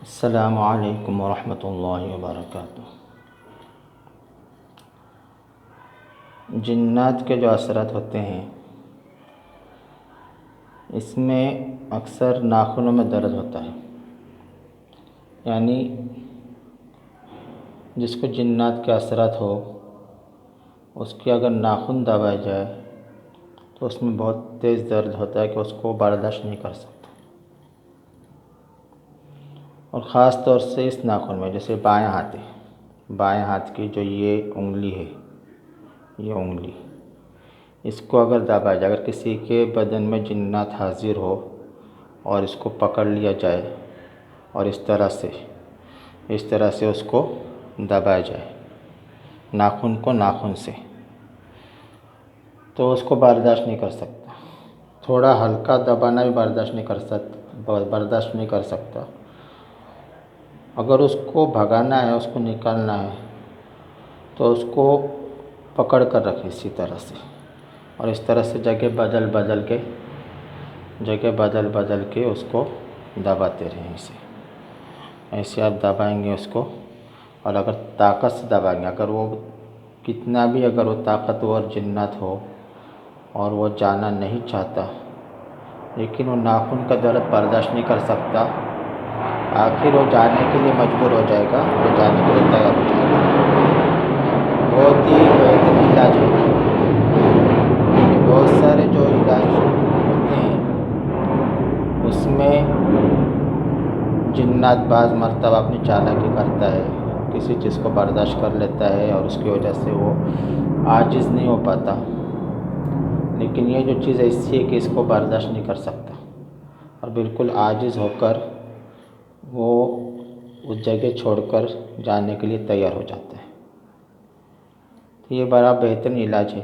السلام علیکم ورحمۃ اللہ وبرکاتہ۔ جنات کے جو اثرات ہوتے ہیں اس میں اکثر ناخنوں میں درد ہوتا ہے، یعنی جس کو جنات کے اثرات ہو اس کی اگر ناخن دبائے جائے تو اس میں بہت تیز درد ہوتا ہے کہ اس کو برداشت نہیں کر سکتا، اور خاص طور سے اس ناخن میں جیسے بائیں ہاتھ کی جو یہ انگلی ہے، یہ انگلی اس کو اگر دبایا جائے، اگر کسی کے بدن میں جنات حاضر ہو اور اس کو پکڑ لیا جائے اور اس طرح سے اس کو دبایا جائے ناخن سے، تو اس کو برداشت نہیں کر سکتا۔ تھوڑا ہلکا دبانا بھی برداشت نہیں کر سکتا۔ اگر اس کو بھگانا ہے، اس کو نکالنا ہے تو اس کو پکڑ کر رکھیں اسی طرح سے، اور اس طرح سے جگہ بدل کے اس کو دباتے رہیں۔ ایسے آپ دبائیں گے اس کو، اور اگر طاقت سے دبائیں گے، اگر وہ طاقتور جنات ہو اور وہ جانا نہیں چاہتا لیکن وہ ناخن کا درد برداشت نہیں کر سکتا، آخر وہ جانے کے لیے مجبور ہو جائے گا، وہ جانے کے لیے تیار ہو جائے گا۔ بہت ہی بہترین علاج ہے کہ بہت سارے جو علاج ہوتے ہیں اس میں جنات بعض مرتبہ اپنی چالاکی کرتا ہے، کسی چیز کو برداشت کر لیتا ہے اور اس کی وجہ سے وہ عاجز نہیں ہو پاتا، لیکن یہ جو چیز ایسی ہے کہ اس کو برداشت نہیں کر سکتا اور بالکل عاجز ہو کر وہ اس جگہ چھوڑ کر جانے کے لیے تیار ہو جاتا ہے۔ یہ بڑا بہترین علاج ہے۔